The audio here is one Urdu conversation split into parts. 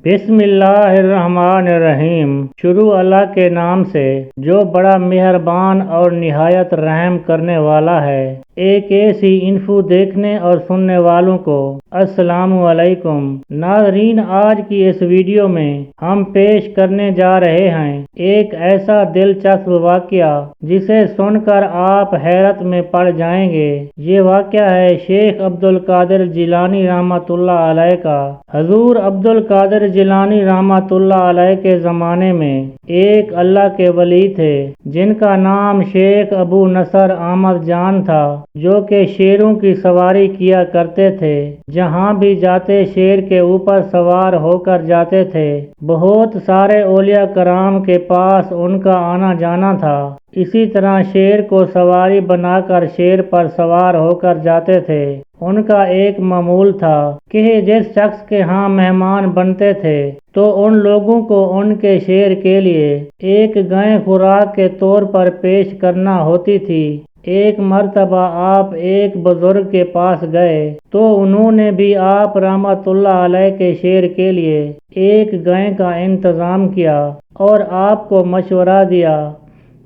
بسم اللہ الرحمن الرحیم۔ شروع اللہ کے نام سے جو بڑا مہربان اور نہایت رحم کرنے والا ہے۔ ایک ایسی انفو دیکھنے اور سننے والوں کو السلام علیکم۔ ناظرین، آج کی اس ویڈیو میں ہم پیش کرنے جا رہے ہیں ایک ایسا دلچسپ واقعہ جسے سن کر آپ حیرت میں پڑ جائیں گے۔ یہ واقعہ ہے شیخ عبد القادر جیلانی رحمۃ اللہ علیہ کا۔ حضور عبد القادر جیلانی رحمۃ اللہ علیہ کے زمانے میں ایک اللہ کے ولی تھے جن کا نام شیخ ابو نصر احمد جان تھا، جو کہ شیروں کی سواری کیا کرتے تھے۔ جہاں بھی جاتے شیر کے اوپر سوار ہو کر جاتے تھے۔ بہت سارے اولیاء کرام کے پاس ان کا آنا جانا تھا۔ اسی طرح شیر کو سواری بنا کر شیر پر سوار ہو کر جاتے تھے۔ ان کا ایک معمول تھا کہ جس شخص کے ہاں مہمان بنتے تھے تو ان لوگوں کو ان کے شیر کے لیے ایک گائے خوراک کے طور پر پیش کرنا ہوتی تھی۔ ایک مرتبہ آپ ایک بزرگ کے پاس گئے تو انہوں نے بھی آپ رحمۃ اللہ علیہ کے شیر کے لیے ایک گائے کا انتظام کیا اور آپ کو مشورہ دیا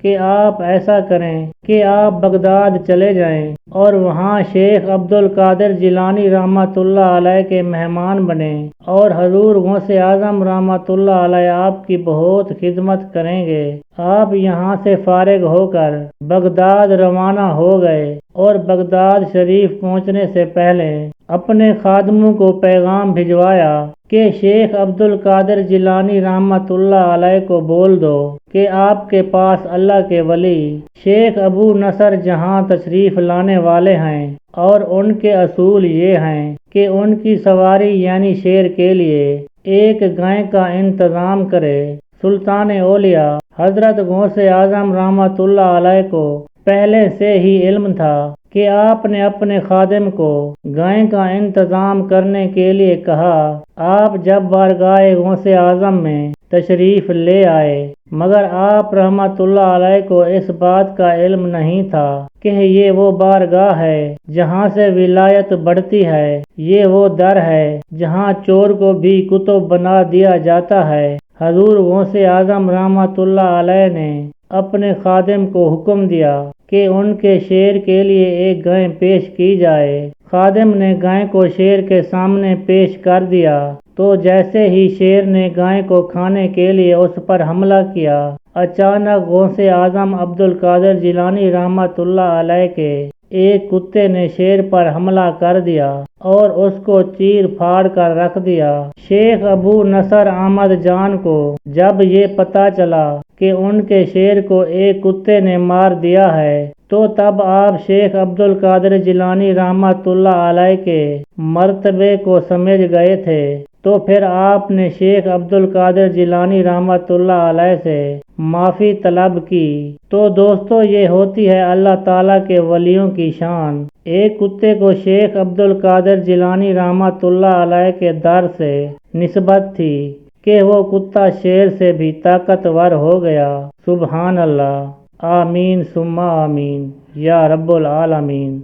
کہ آپ ایسا کریں کہ آپ بغداد چلے جائیں اور وہاں شیخ عبد القادر جیلانی رحمۃ اللہ علیہ کے مہمان بنیں، اور حضور غوث اعظم رحمۃ اللہ علیہ آپ کی بہت خدمت کریں گے۔ آپ یہاں سے فارغ ہو کر بغداد روانہ ہو گئے اور بغداد شریف پہنچنے سے پہلے اپنے خادموں کو پیغام بھجوایا کہ شیخ عبد القادر جیلانی رحمۃ اللہ علیہ کو بول دو کہ آپ کے پاس اللہ کے ولی شیخ ابو نصر جہاں تشریف لانے والے ہیں، اور ان کے اصول یہ ہیں کہ ان کی سواری یعنی شیر کے لیے ایک گائے کا انتظام کرے۔ سلطان اولیاء حضرت غوث اعظم رحمۃ اللہ علیہ کو پہلے سے ہی علم تھا کہ آپ نے اپنے خادم کو گائے کا انتظام کرنے کے لیے کہا۔ آپ جب بارگاہ غوث اعظم میں تشریف لے آئے، مگر آپ رحمۃ اللہ علیہ کو اس بات کا علم نہیں تھا کہ یہ وہ بارگاہ ہے جہاں سے ولایت بڑھتی ہے، یہ وہ در ہے جہاں چور کو بھی قطب بنا دیا جاتا ہے۔ حضور غوث اعظم رحمۃ اللہ علیہ نے اپنے خادم کو حکم دیا کہ ان کے شیر کے لیے ایک گائے پیش کی جائے۔ خادم نے گائے کو شیر کے سامنے پیش کر دیا تو جیسے ہی شیر نے گائے کو کھانے کے لیے اس پر حملہ کیا، اچانک غوث اعظم عبد القادر جیلانی رحمۃ اللہ علیہ کے ایک کتے نے شیر پر حملہ کر دیا اور اس کو چیر پھاڑ کر رکھ دیا۔ شیخ ابو نصر احمد جان کو جب یہ پتہ چلا کہ ان کے شیر کو ایک کتے نے مار دیا ہے تو تب آپ شیخ عبد القادر جیلانی رحمۃ اللہ علیہ کے مرتبے کو سمجھ گئے تھے، تو پھر آپ نے شیخ عبد القادر جیلانی رحمۃ اللہ علیہ سے معافی طلب کی۔ تو دوستو، یہ ہوتی ہے اللہ تعالیٰ کے ولیوں کی شان۔ ایک کتے کو شیخ عبد القادر جیلانی رحمۃ اللہ علیہ کے در سے نسبت تھی کہ وہ کتا شیر سے بھی طاقتور ہو گیا۔ سبحان اللہ، آمین ثم آمین یا رب العالمین۔